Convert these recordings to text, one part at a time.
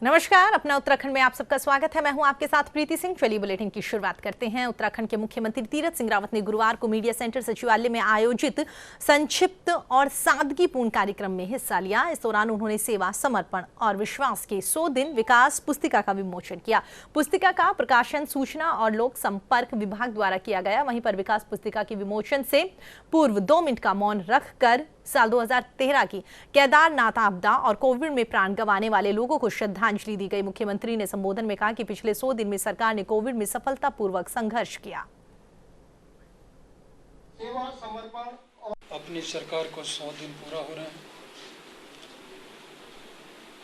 नमस्कार, अपना उत्तराखंड में आप सबका स्वागत है। मैं हूं आपके साथ प्रीति सिंह। चलिए बुलेटिन की शुरुआत करते हैं। उत्तराखंड के मुख्यमंत्री तीरथ सिंह रावत ने गुरुवार को मीडिया सेंटर सचिवालय में आयोजित संक्षिप्त और सादगीपूर्ण कार्यक्रम में हिस्सा लिया। इस दौरान उन्होंने सेवा, समर्पण और विश्वास के 100 दिन विकास पुस्तिका का विमोचन किया। पुस्तिका का प्रकाशन सूचना और लोक संपर्क विभाग द्वारा किया गया। वहीं पर विकास पुस्तिका के विमोचन से पूर्व 2 मिनट का मौन रखकर साल 2013 की केदारनाथ आपदा और कोविड में प्राण गंवाने वाले लोगों को श्रद्धांजलि दी गई। मुख्यमंत्री ने संबोधन में कहा कि पिछले 100 दिन में सरकार ने कोविड में सफलतापूर्वक संघर्ष किया। सेवा, समर्पण अपनी सरकार को 100 दिन पूरा हो रहे हैं,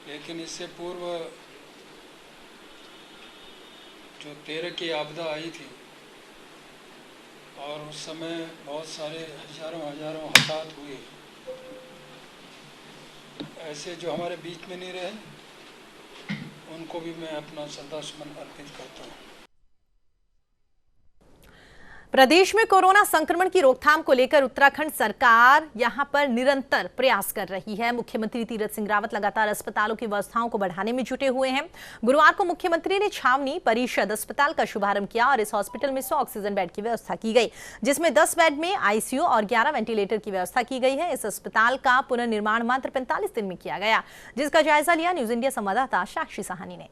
लेकिन इससे पूर्व जो 13 की आपदा आई थी और उस समय बहुत सारे हजारों हताहत हुए, ऐसे जो हमारे बीच में नहीं रहे उनको भी मैं अपना श्रद्धासुमन अर्पित करता हूँ। प्रदेश में कोरोना संक्रमण की रोकथाम को लेकर उत्तराखंड सरकार यहां पर निरंतर प्रयास कर रही है। मुख्यमंत्री तीरथ सिंह रावत लगातार अस्पतालों की व्यवस्थाओं को बढ़ाने में जुटे हुए हैं। गुरुवार को मुख्यमंत्री ने छावनी परिषद अस्पताल का शुभारंभ किया और इस हॉस्पिटल में 100 ऑक्सीजन बेड की व्यवस्था की गई, जिसमें 10 बेड में आईसीयू और 11 वेंटिलेटर की व्यवस्था की गई है। इस अस्पताल का पुनर्निर्माण मात्र 45 दिन में किया गया, जिसका जायजा लिया न्यूज इंडिया संवाददाता साक्षी साहनी ने।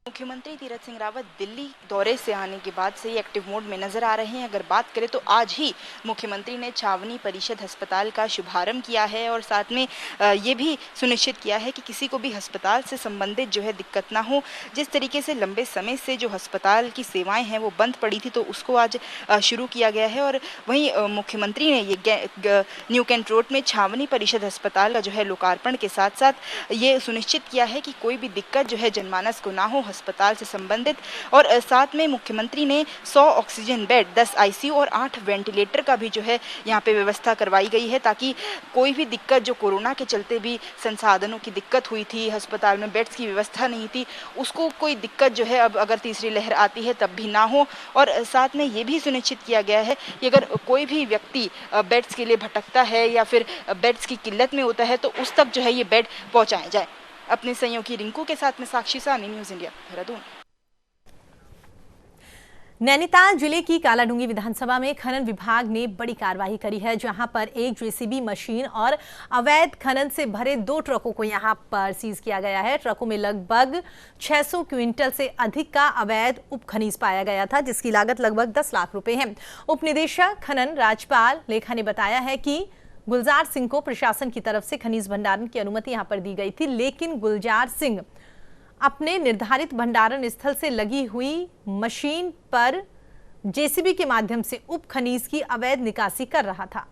मुख्यमंत्री तीरथ सिंह रावत दिल्ली दौरे से आने के बाद से ही एक्टिव मोड में नजर आ रहे हैं। अगर बात करें तो आज ही मुख्यमंत्री ने छावनी परिषद अस्पताल का शुभारंभ किया है और साथ में ये भी सुनिश्चित किया है कि किसी को भी अस्पताल से संबंधित जो है दिक्कत ना हो। जिस तरीके से लंबे समय से जो अस्पताल की सेवाएं हैं वो बंद पड़ी थी, तो उसको आज शुरू किया गया है। और वहीं मुख्यमंत्री ने ये न्यू कैंट रोड में छावनी परिषद अस्पताल का जो है लोकार्पण के साथ साथ ये सुनिश्चित किया है कि कोई भी दिक्कत जो है जनमानस को ना हो अस्पताल से संबंधित। और साथ में मुख्यमंत्री ने 100 ऑक्सीजन बेड, 10 आईसीयू और 8 वेंटिलेटर का भी जो है यहाँ पे व्यवस्था करवाई गई है, ताकि कोई भी दिक्कत जो कोरोना के चलते भी संसाधनों की दिक्कत हुई थी, अस्पताल में बेड्स की व्यवस्था नहीं थी, उसको कोई दिक्कत जो है अब अगर तीसरी लहर आती है तब भी ना हो। और साथ में ये भी सुनिश्चित किया गया है कि अगर कोई भी व्यक्ति बेड्स के लिए भटकता है या फिर बेड्स की किल्लत में होता है तो उस तक जो है ये बेड पहुँचाए जाए। अपने सहयोगी रिंकू के साथ में साक्षी साहनी, न्यूज इंडिया, देहरादून। नैनीताल जिले की कालाडूंगी विधानसभा में खनन विभाग ने बड़ी कार्रवाई करी है, जहां पर एक जेसीबी मशीन और अवैध खनन से भरे 2 ट्रकों को यहां पर सीज किया गया है। ट्रकों में लगभग 600 क्विंटल से अधिक का अवैध उपखनिज पाया गया था, जिसकी लागत लगभग 10 लाख रुपए है। उप निदेशक खनन राजपाल लेखा ने बताया है कि गुलजार सिंह को प्रशासन की तरफ से खनिज भंडारण की अनुमति यहां पर दी गई थी, लेकिन गुलजार सिंह अपने निर्धारित भंडारण स्थल से लगी हुई मशीन पर जेसीबी के माध्यम से उप खनिज की अवैध निकासी कर रहा था।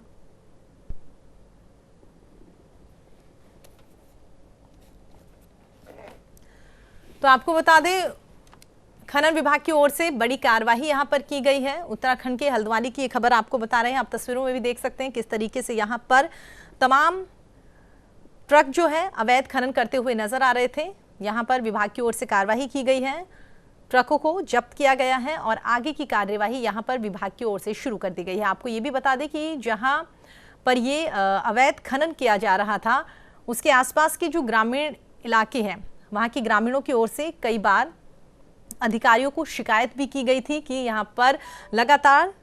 तो आपको बता दें, खनन विभाग की ओर से बड़ी कार्रवाई यहां पर की गई है। उत्तराखंड के हल्द्वानी की खबर आपको बता रहे हैं, आप तस्वीरों में भी देख सकते हैं किस तरीके से यहां पर तमाम ट्रक जो है अवैध खनन करते हुए नजर आ रहे थे। यहां पर विभाग की ओर से कार्रवाई की गई है, ट्रकों को जब्त किया गया है और आगे की कार्यवाही यहां पर विभाग की ओर से शुरू कर दी गई है। आपको ये भी बता दें कि जहां पर ये अवैध खनन किया जा रहा था, उसके आसपास के जो ग्रामीण इलाके हैं, वहां के ग्रामीणों की ओर से कई बार अधिकारियों को शिकायत भी की गई थी कि यहां पर लगातार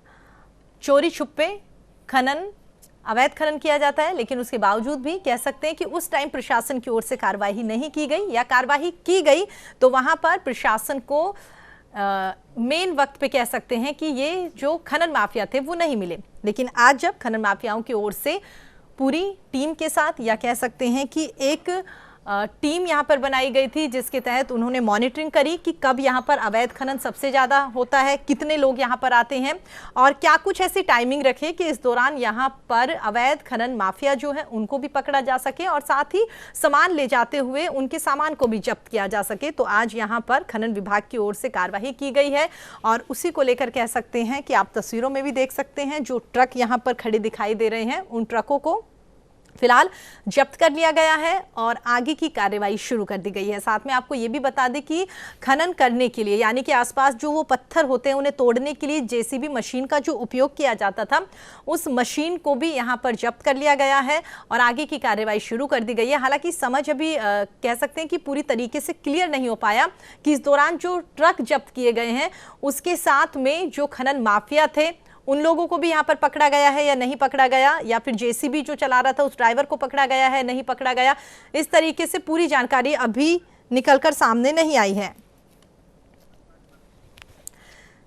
चोरी छुपे खनन, अवैध खनन किया जाता है, लेकिन उसके बावजूद भी कह सकते हैं कि उस टाइम प्रशासन की ओर से कार्रवाई नहीं की गई, या कार्रवाई की गई तो वहां पर प्रशासन को मेन वक्त पे कह सकते हैं कि ये जो खनन माफिया थे वो नहीं मिले। लेकिन आज जब खनन माफियाओं की ओर से पूरी टीम के साथ, या कह सकते हैं कि एक टीम यहां पर बनाई गई थी, जिसके तहत उन्होंने मॉनिटरिंग करी कि कब यहां पर अवैध खनन सबसे ज्यादा होता है, कितने लोग यहां पर आते हैं और क्या कुछ ऐसी टाइमिंग रखे कि इस दौरान यहां पर अवैध खनन माफिया जो है उनको भी पकड़ा जा सके और साथ ही सामान ले जाते हुए उनके सामान को भी जब्त किया जा सके। तो आज यहां पर खनन विभाग की ओर से कार्रवाई की गई है और उसी को लेकर कह सकते हैं कि आप तस्वीरों में भी देख सकते हैं, जो ट्रक यहां पर खड़े दिखाई दे रहे हैं, उन ट्रकों को फिलहाल जब्त कर लिया गया है और आगे की कार्रवाई शुरू कर दी गई है। साथ में आपको ये भी बता दें कि खनन करने के लिए यानी कि आसपास जो वो पत्थर होते हैं उन्हें तोड़ने के लिए जेसीबी मशीन का जो उपयोग किया जाता था उस मशीन को भी यहां पर जब्त कर लिया गया है और आगे की कार्रवाई शुरू कर दी गई है। हालांकि समझ अभी कह सकते हैं कि पूरी तरीके से क्लियर नहीं हो पाया कि इस दौरान जो ट्रक जब्त किए गए हैं उसके साथ में जो खनन माफिया थे उन लोगों को भी यहां पर पकड़ा गया है या नहीं पकड़ा गया, या फिर जेसीबी जो चला रहा था उस ड्राइवर को पकड़ा गया है नहीं पकड़ा गया, इस तरीके से पूरी जानकारी अभी निकलकर सामने नहीं आई है।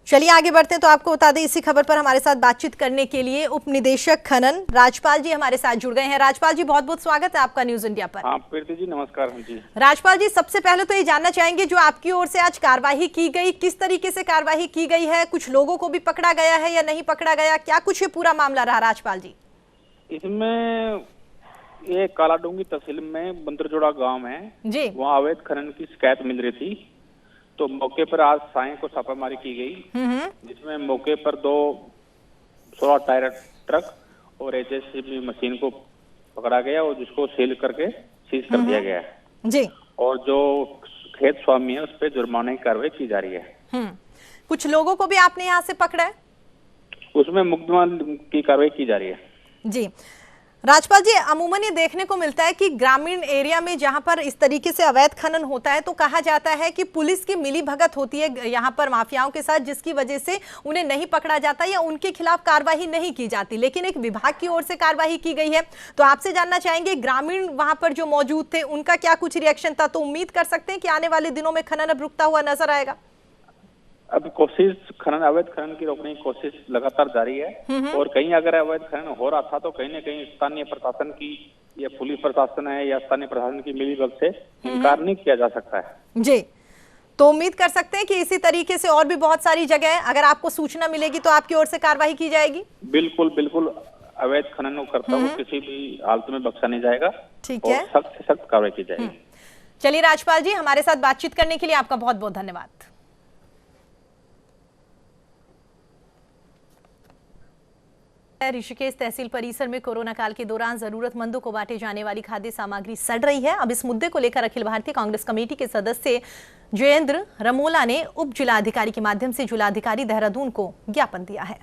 चलिए आगे बढ़ते हैं। तो आपको बता दें इसी खबर पर हमारे साथ बातचीत करने के लिए उप निदेशक खनन राजपाल जी हमारे साथ जुड़ गए हैं। राजपाल जी बहुत बहुत स्वागत है आपका न्यूज इंडिया पर। हाँ प्रीति जी नमस्कार जी। राजपाल जी सबसे पहले तो ये जानना चाहेंगे जो आपकी ओर से आज कार्यवाही की गई किस तरीके से कार्यवाही की गई है, कुछ लोगों को भी पकड़ा गया है या नहीं पकड़ा गया, क्या कुछ ये पूरा मामला रहा राजपाल जी? इसमें ये कालाडूंगी तहसील में बंदरजोड़ा गाँव है जी, वहाँ अवैध खनन की शिकायत मिल रही थी तो मौके पर आज सायं को छापामारी की गई जिसमें मौके पर 2 16 टायर ट्रक और जेसीबी मशीन को पकड़ा गया और जिसको सील करके सीज कर दिया गया है जी, और जो खेत स्वामी है उस पर जुर्माने की कार्रवाई की जा रही है। कुछ लोगों को भी आपने यहाँ से पकड़ा है? उसमें मुकदमा की कार्रवाई की जा रही है जी। राजपाल जी अमूमन ये देखने को मिलता है कि ग्रामीण एरिया में जहां पर इस तरीके से अवैध खनन होता है तो कहा जाता है कि पुलिस की मिली भगत होती है यहां पर माफियाओं के साथ, जिसकी वजह से उन्हें नहीं पकड़ा जाता या उनके खिलाफ कार्रवाई नहीं की जाती, लेकिन एक विभाग की ओर से कार्रवाई की गई है। तो आपसे जानना चाहेंगे ग्रामीण वहां पर जो मौजूद थे उनका क्या कुछ रिएक्शन था? तो उम्मीद कर सकते हैं कि आने वाले दिनों में खनन अब रुकता हुआ नजर आएगा? अब कोशिश अवैध खनन की रोकने की कोशिश लगातार जारी है और कहीं अगर अवैध खनन हो रहा था तो कहीं न कहीं स्थानीय प्रशासन की या पुलिस प्रशासन है या स्थानीय प्रशासन की मिलीभगत से इनकार नहीं किया जा सकता है जी। तो उम्मीद कर सकते हैं कि इसी तरीके से और भी बहुत सारी जगह अगर आपको सूचना मिलेगी तो आपकी ओर से कार्रवाई की जाएगी? बिल्कुल बिल्कुल, अवैध खनन करता हुआ किसी भी हालत में बख्शा नहीं जाएगा, ठीक है, सख्त से सख्त कार्रवाई की जाएगी। चलिए राजपाल जी हमारे साथ बातचीत करने के लिए आपका बहुत बहुत धन्यवाद। ऋषिकेश तहसील परिसर में कोरोना काल के दौरान जरूरतमंदों को बांटे जाने वाली खाद्य सामग्री सड़ रही है। अब इस मुद्दे को लेकर अखिल भारतीय कांग्रेस कमेटी के सदस्य जयेंद्र रमोला ने उप जिलाधिकारी के माध्यम से जिलाधिकारी देहरादून को ज्ञापन दिया है।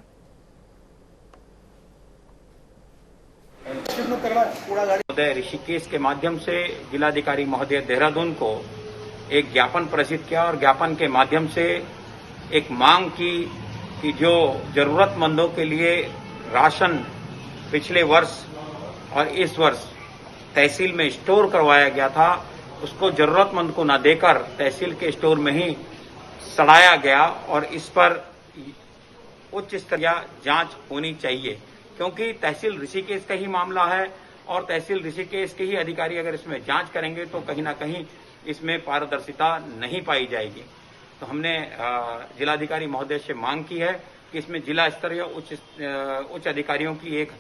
ऋषिकेश के माध्यम से जिलाधिकारी महोदय देहरादून को एक ज्ञापन प्रेषित किया और ज्ञापन के माध्यम से एक मांग की कि जो जरूरतमंदों के लिए राशन पिछले वर्ष और इस वर्ष तहसील में स्टोर करवाया गया था उसको जरूरतमंद को न देकर तहसील के स्टोर में ही सड़ाया गया और इस पर उच्च स्तरीय जांच होनी चाहिए क्योंकि तहसील ऋषिकेश का ही मामला है और तहसील ऋषिकेश के ही अधिकारी अगर इसमें जांच करेंगे तो कहीं ना कहीं इसमें पारदर्शिता नहीं पाई जाएगी। तो हमने जिलाधिकारी महोदय से मांग की है कि इसमें जिला स्तरीय उच्च अधिकारियों की एक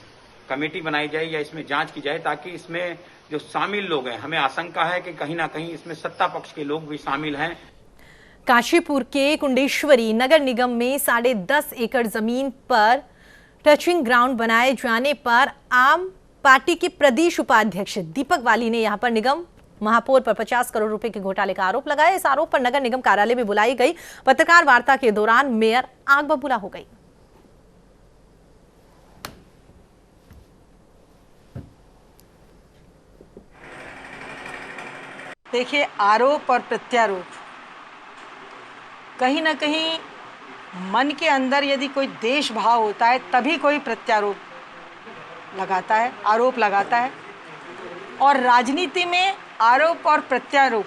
कमेटी बनाई जाए या इसमें जांच की जाए ताकि इसमें जो शामिल लोग हैं, हमें आशंका है कि कहीं ना कहीं इसमें सत्ता पक्ष के लोग भी शामिल हैं। काशीपुर के कुंडेश्वरी नगर निगम में 10.5 एकड़ जमीन पर टचिंग ग्राउंड बनाए जाने पर आम पार्टी के प्रदेश उपाध्यक्ष दीपक वाली ने यहां पर निगम महापौर पर 50 करोड़ रुपए के घोटाले का आरोप लगाया। इस आरोप पर नगर निगम कार्यालय में बुलाई गई पत्रकार वार्ता के दौरान मेयर आग बबूला हो गई। देखिए आरोप और प्रत्यारोप कहीं ना कहीं मन के अंदर यदि कोई देश भाव होता है तभी कोई प्रत्यारोप लगाता है, आरोप लगाता है। और राजनीति में आरोप और प्रत्यारोप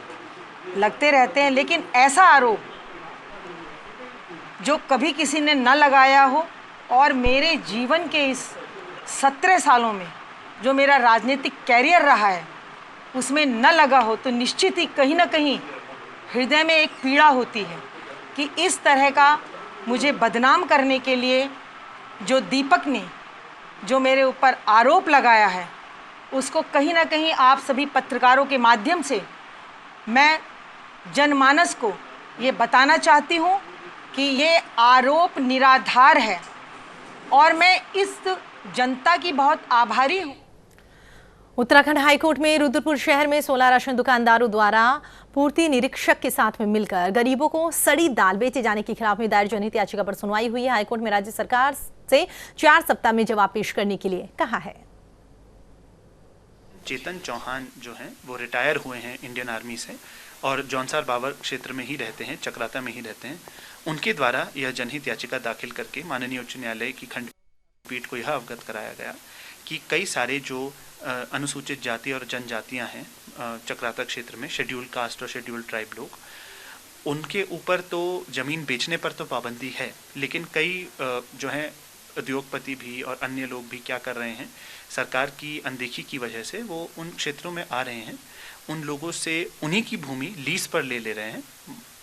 लगते रहते हैं, लेकिन ऐसा आरोप जो कभी किसी ने न लगाया हो और मेरे जीवन के इस 17 सालों में जो मेरा राजनीतिक कैरियर रहा है उसमें न लगा हो तो निश्चित ही कहीं ना कहीं हृदय में एक पीड़ा होती है कि इस तरह का मुझे बदनाम करने के लिए जो दीपक ने जो मेरे ऊपर आरोप लगाया है उसको कहीं ना कहीं आप सभी पत्रकारों के माध्यम से मैं जनमानस को ये बताना चाहती हूँ कि ये आरोप निराधार है और मैं इस जनता की बहुत आभारी हूँ। उत्तराखंड हाईकोर्ट में रुद्रपुर शहर में 16 राशन दुकानदारों द्वारा पूर्ति निरीक्षक के साथ में मिलकर गरीबों को सड़ी दाल बेचे जाने के खिलाफ में दायर जनहित याचिका पर सुनवाई हुई है। हाईकोर्ट में राज्य सरकार से 4 सप्ताह में जवाब पेश करने के लिए कहा है। चेतन चौहान जो हैं वो रिटायर हुए हैं इंडियन आर्मी से और जौनसार बाबर क्षेत्र में ही रहते हैं, चक्राता में ही रहते हैं। उनके द्वारा यह जनहित याचिका दाखिल करके माननीय उच्च न्यायालय की खंडपीठ को यह अवगत कराया गया कि कई सारे जो अनुसूचित जाति और जनजातियां हैं चक्राता क्षेत्र में, शेड्यूल्ड कास्ट और शेड्यूल्ड ट्राइब लोग, उनके ऊपर तो ज़मीन बेचने पर तो पाबंदी है, लेकिन कई जो हैं उद्योगपति भी और अन्य लोग भी क्या कर रहे हैं, सरकार की अनदेखी की वजह से वो उन क्षेत्रों में आ रहे हैं, उन लोगों से उन्हीं की भूमि लीज पर ले रहे हैं।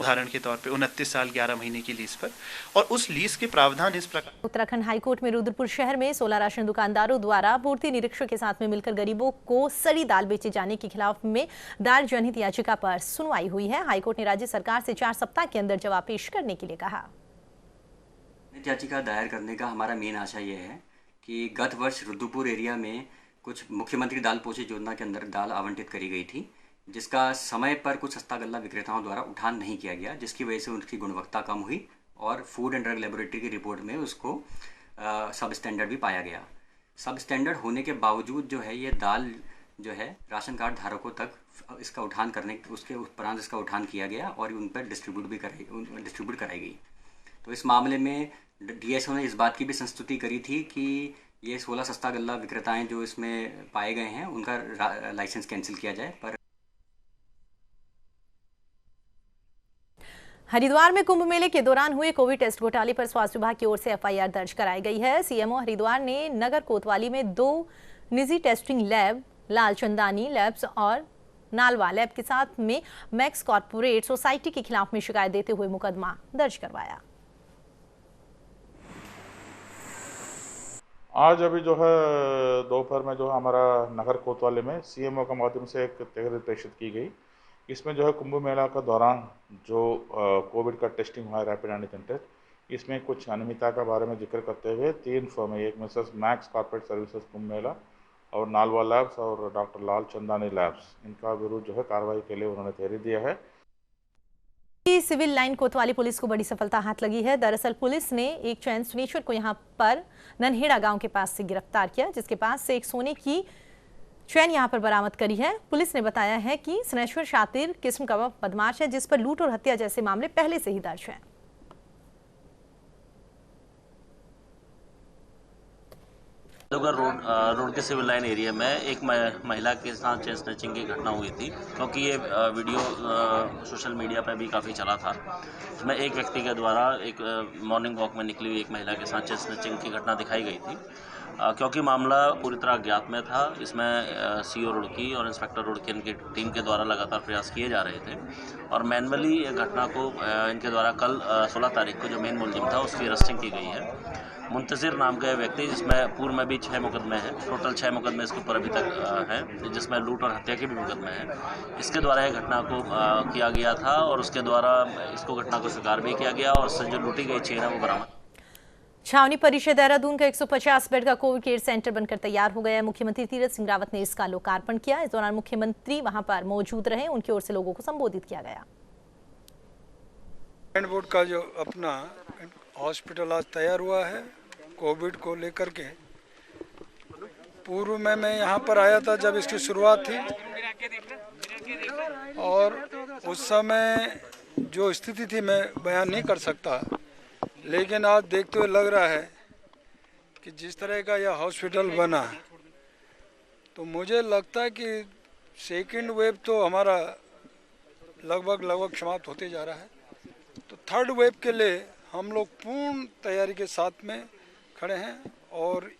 उदाहरण के तौर पे 29 साल 11 महीने की लीज पर, और उस लीज के प्रावधान इस प्रकार। उत्तराखंड हाईकोर्ट में रुद्रपुर शहर में 16 राशन दुकानदारों द्वारा पूर्ति निरीक्षक के साथ में मिलकर गरीबों को सड़ी दाल बेचे जाने के खिलाफ में दायर जनहित याचिका पर सुनवाई हुई है। हाईकोर्ट ने राज्य सरकार से 4 सप्ताह के अंदर जवाब पेश करने के लिए कहा। याचिका दायर करने का हमारा मेन आशय यह है कि गत वर्ष रुद्रपुर एरिया में कुछ मुख्यमंत्री दाल पोषित योजना के अंदर दाल आवंटित करी गई थी, जिसका समय पर कुछ सस्ता गल्ला विक्रेताओं द्वारा उठान नहीं किया गया, जिसकी वजह से उनकी गुणवत्ता कम हुई और फूड एंड ड्रग लेबोरेटरी की रिपोर्ट में उसको सब स्टैंडर्ड भी पाया गया। सब स्टैंडर्ड होने के बावजूद जो है ये दाल जो है राशन कार्ड धारकों तक इसका उठान करने उसके उपरांत इसका उठान किया गया और उन पर डिस्ट्रीब्यूट कराई गई। तो इस मामले में डीएसओ ने इस बात की भी संस्तुति करी थी कि ये 16 सस्ता गल्ला विक्रेताएं जो इसमें पाए गए हैं उनका लाइसेंस कैंसिल किया जाए। पर हरिद्वार में कुंभ मेले के दौरान हुए कोविड टेस्ट घोटाले पर स्वास्थ्य विभाग की ओर से एफआईआर दर्ज कराई गई है। सीएमओ हरिद्वार ने नगर कोतवाली में 2 निजी टेस्टिंग लैब, लाल चंदानी लैब्स और नालवा लैब के साथ में मैक्स कॉर्पोरेट सोसाइटी के खिलाफ में शिकायत देते हुए मुकदमा दर्ज करवाया। आज अभी जो है दोपहर में जो है हमारा नगर कोतवाली में सीएमओ के माध्यम से एक तहरीर प्रेषित की गई। इसमें जो है कुंभ मेला के दौरान जो कोविड का टेस्टिंग हुआ है, रैपिड एंटीजन टेस्ट, इसमें कुछ अनियमितता के बारे में जिक्र करते हुए 3 फर्म है, एक Mrs max corporate services Kumbh Mela और नालवा लैब्स और डॉक्टर लाल चंदानी लैब्स, इनका विरुद्ध जो है कार्रवाई के लिए उन्होंने तहरीर दिया है। सिविल लाइन कोतवाली पुलिस को बड़ी सफलता हाथ लगी है। दरअसल पुलिस ने एक चैन स्नेचर को यहां पर ननहेड़ा गांव के पास से गिरफ्तार किया, जिसके पास से एक सोने की चैन यहां पर बरामद करी है। पुलिस ने बताया है कि स्नेचर शातिर किस्म का बदमाश है, जिस पर लूट और हत्या जैसे मामले पहले से ही दर्ज हैं। रोड के सिविल लाइन एरिया में एक महिला के साथ चेन स्नैचिंग की घटना हुई थी, क्योंकि ये वीडियो सोशल मीडिया पर भी काफ़ी चला था। इसमें एक व्यक्ति के द्वारा एक मॉर्निंग वॉक में निकली हुई एक महिला के साथ चेन स्नैचिंग की घटना दिखाई गई थी। क्योंकि मामला पूरी तरह अज्ञात में था, इसमें सीओ रुड़की और इंस्पेक्टर रुड़की इनकी टीम के द्वारा लगातार प्रयास किए जा रहे थे और मैनुअली ये घटना को इनके द्वारा कल 16 तारीख को जो मेन मुलजिम था उसकी अरेस्टिंग की गई है। मुंतजिर नाम का व्यक्ति, जिसमें पूर्व में भी 6 मुकदमे हैं, टोटल 6 मुकदमे इसके ऊपर अभी तक हैं, जिसमें लूट और हत्या के भी मुकदमे हैं। इसके द्वारा यह घटना को किया गया था और उसके द्वारा इसको घटना को स्वीकार भी किया गया और जो लूटी गई चेन है वो बरामद। छावनी परिषद देहरादून का 150 बेड का कोविड केयर सेंटर बनकर तैयार हो गया। मुख्यमंत्री तीरथ सिंह रावत ने इसका लोकार्पण किया। इस दौरान मुख्यमंत्री वहां पर मौजूद रहे, उनकी ओर से लोगों को संबोधित किया गया। बोर्ड का जो अपना हॉस्पिटल आज तैयार हुआ है कोविड को लेकर के। पूर्व में मैं यहाँ पर आया था जब इसकी शुरुआत थी और उस समय जो स्थिति थी मैं बयान नहीं कर सकता, लेकिन आज देखते हुए लग रहा है कि जिस तरह का यह हॉस्पिटल बना तो मुझे लगता है कि सेकंड वेव तो हमारा लगभग समाप्त होते जा रहा है, तो थर्ड वेव के लिए हम लोग पूर्ण तैयारी के साथ में खड़े हैं और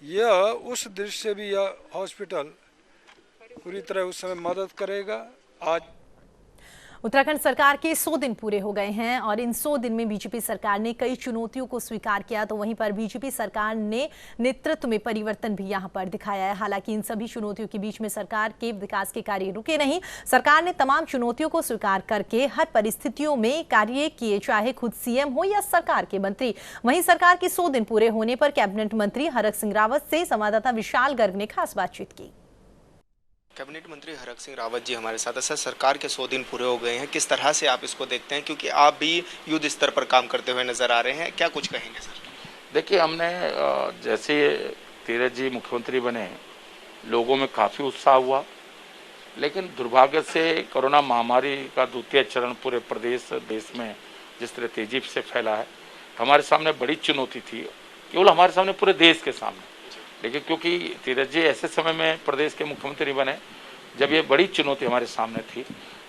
यह उस दृष्टि से भी यह हॉस्पिटल पूरी तरह उस समय मदद करेगा। आज उत्तराखंड सरकार के 100 दिन पूरे हो गए हैं और इन 100 दिन में बीजेपी सरकार ने कई चुनौतियों को स्वीकार किया, तो वहीं पर बीजेपी सरकार ने नेतृत्व में परिवर्तन भी यहां पर दिखाया है। हालांकि इन सभी चुनौतियों के बीच में सरकार के विकास के कार्य रुके नहीं। सरकार ने तमाम चुनौतियों को स्वीकार करके हर परिस्थितियों में कार्य किए, चाहे खुद सीएम हो या सरकार के मंत्री। वहीं सरकार के 100 दिन पूरे होने पर कैबिनेट मंत्री हरक सिंह रावत से संवाददाता विशाल गर्ग ने खास बातचीत की। कैबिनेट मंत्री हरक सिंह रावत जी हमारे साथ। सर, सरकार के 100 दिन पूरे हो गए हैं, किस तरह से आप इसको देखते हैं, क्योंकि आप भी युद्ध स्तर पर काम करते हुए नजर आ रहे हैं, क्या कुछ कहेंगे सर? देखिए, हमने जैसे तीरथ जी मुख्यमंत्री बने, लोगों में काफ़ी उत्साह हुआ, लेकिन दुर्भाग्य से कोरोना महामारी का द्वितीय चरण पूरे प्रदेश देश में जिस तरह तेजी से फैला है, हमारे सामने बड़ी चुनौती थी, केवल हमारे सामने, पूरे देश के सामने। लेकिन क्योंकि तीरथ जी ऐसे समय में प्रदेश के मुख्यमंत्री बने जब ये बड़ी चुनौती हमारे सामने थी,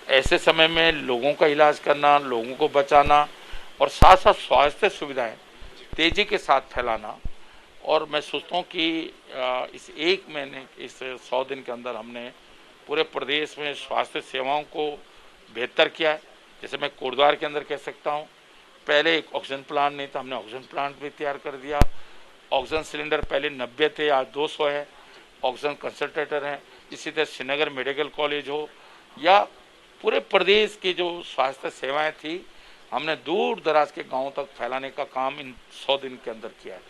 ऐसे समय में लोगों का इलाज करना, लोगों को बचाना और साथ साथ स्वास्थ्य सुविधाएं तेजी के साथ फैलाना, और मैं सोचता हूँ कि इस एक महीने, इस 100 दिन के अंदर हमने पूरे प्रदेश में स्वास्थ्य सेवाओं को बेहतर किया है। जैसे मैं कोटद्वार के अंदर कह सकता हूँ, पहले एक ऑक्सीजन प्लांट नहीं था, हमने ऑक्सीजन प्लांट भी तैयार कर दिया। ऑक्सीजन सिलेंडर पहले 90 थे, आज 200 है। ऑक्सीजन कंसंट्रेटर हैं। इसी तरह श्रीनगर मेडिकल कॉलेज हो या पूरे प्रदेश की जो स्वास्थ्य सेवाएं थी, हमने दूर दराज के गांवों तक फैलाने का काम इन 100 दिन के अंदर किया है।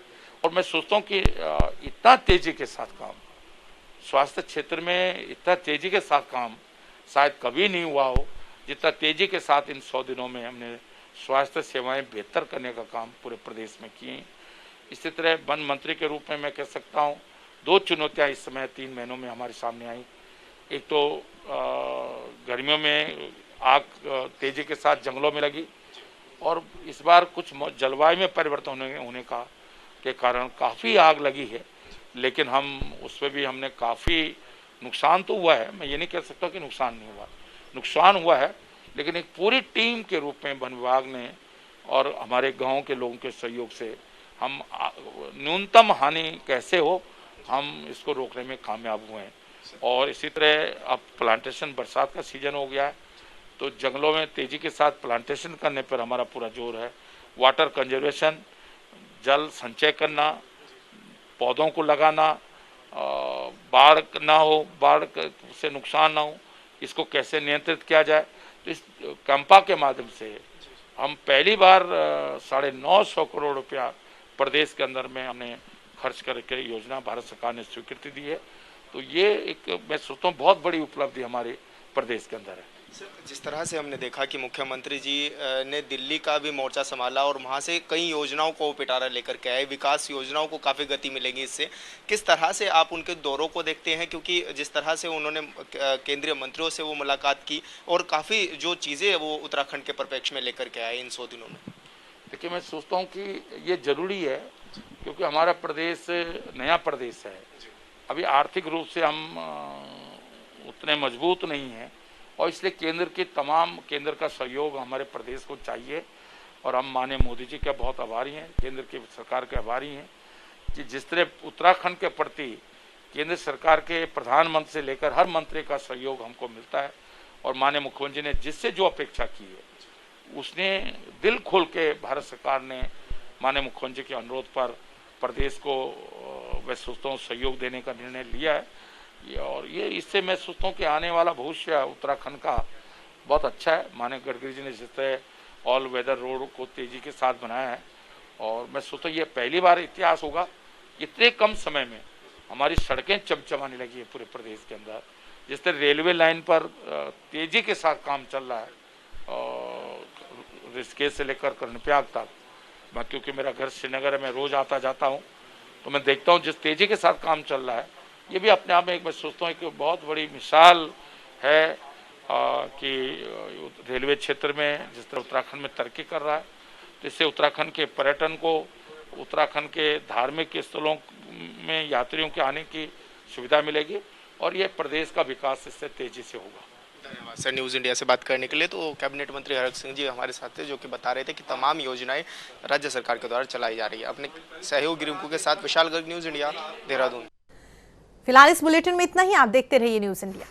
और मैं सोचता हूँ कि इतना तेजी के साथ काम, स्वास्थ्य क्षेत्र में इतना तेजी के साथ काम शायद कभी नहीं हुआ हो, जितना तेजी के साथ इन 100 दिनों में हमने स्वास्थ्य सेवाएं बेहतर करने का काम पूरे प्रदेश में किए। इसी तरह वन मंत्री के रूप में मैं कह सकता हूँ, 2 चुनौतियाँ इस समय 3 महीनों में हमारे सामने आई। एक तो गर्मियों में आग तेजी के साथ जंगलों में लगी, और इस बार कुछ जलवायु में परिवर्तन होने का के कारण काफ़ी आग लगी है, लेकिन हम उसमें भी हमने काफ़ी नुकसान तो हुआ है, मैं ये नहीं कह सकता कि नुकसान नहीं हुआ, नुकसान हुआ है, लेकिन एक पूरी टीम के रूप में वन विभाग ने और हमारे गांव के लोगों के सहयोग से हम न्यूनतम हानि कैसे हो, हम इसको रोकने में कामयाब हुए हैं। और इसी तरह अब प्लांटेशन, बरसात का सीजन हो गया है, तो जंगलों में तेज़ी के साथ प्लांटेशन करने पर हमारा पूरा जोर है। वाटर कंजर्वेशन, जल संचय करना, पौधों को लगाना, बाढ़ ना हो, बाढ़ से नुकसान ना हो, इसको कैसे नियंत्रित किया जाए। तो इस कैंपा के माध्यम से हम पहली बार 950 करोड़ रुपया प्रदेश के अंदर में हमने खर्च करके योजना भारत सरकार ने स्वीकृति दी है। तो ये एक, मैं सोचता हूँ, बहुत बड़ी उपलब्धि हमारे प्रदेश के अंदर है। जिस तरह से हमने देखा कि मुख्यमंत्री जी ने दिल्ली का भी मोर्चा संभाला और वहां से कई योजनाओं को पिटारा लेकर के आए, विकास योजनाओं को काफ़ी गति मिलेगी इससे, किस तरह से आप उनके दौरों को देखते हैं? क्योंकि जिस तरह से उन्होंने केंद्रीय मंत्रियों से वो मुलाकात की और काफ़ी जो चीज़ें वो उत्तराखंड के परिप्रेक्ष्य में लेकर के आए इन 100 दिनों में। देखिए, मैं सोचता हूँ कि ये जरूरी है, क्योंकि हमारा प्रदेश नया प्रदेश है, अभी आर्थिक रूप से हम उतने मजबूत नहीं हैं, और इसलिए केंद्र का सहयोग हमारे प्रदेश को चाहिए। और हम माननीय मोदी जी के बहुत आभारी हैं, केंद्र की सरकार के आभारी हैं कि जिस तरह उत्तराखंड के प्रति केंद्र सरकार के प्रधानमंत्री से लेकर हर मंत्री का सहयोग हमको मिलता है। और माननीय मुख्यमंत्री ने जिससे जो अपेक्षा की है, उसने दिल खोल के, भारत सरकार ने माननीय मुख्यमंत्री के अनुरोध पर प्रदेश को मैं सोचता हूँ सहयोग देने का निर्णय लिया है। और ये इससे मैं सोचता हूँ कि आने वाला भविष्य उत्तराखंड का बहुत अच्छा है। माननीय गडकरी जी ने जिस तरह ऑल वेदर रोड को तेजी के साथ बनाया है, और मैं सोचता हूँ ये पहली बार इतिहास होगा इतने कम समय में हमारी सड़कें चमचमाने लगी है पूरे प्रदेश के अंदर। जिस तरह रेलवे लाइन पर तेजी के साथ काम चल रहा है, और ऋषिकेश से लेकर कर्णप्रयाग तक, मैं क्योंकि मेरा घर श्रीनगर है, मैं रोज आता जाता हूँ, तो मैं देखता हूँ जिस तेजी के साथ काम चल रहा है, ये भी अपने आप में एक, मैं सोचता हूँ, एक बहुत बड़ी मिसाल है कि रेलवे क्षेत्र में जिस तरह उत्तराखंड में तरक्की कर रहा है, तो इससे उत्तराखंड के पर्यटन को, उत्तराखंड के धार्मिक स्थलों में यात्रियों के आने की सुविधा मिलेगी, और ये प्रदेश का विकास इससे तेजी से होगा। धन्यवाद सर, न्यूज़ इंडिया से बात करने के लिए। तो कैबिनेट मंत्री हरक सिंह जी हमारे साथ थे, जो कि बता रहे थे कि तमाम योजनाएं राज्य सरकार के द्वारा चलाई जा रही है। अपने सहयोगी रिंकू के साथ विशाल गर्ग, न्यूज़ इंडिया, देहरादून। फिलहाल इस बुलेटिन में इतना ही। आप देखते रहिए न्यूज़ इंडिया।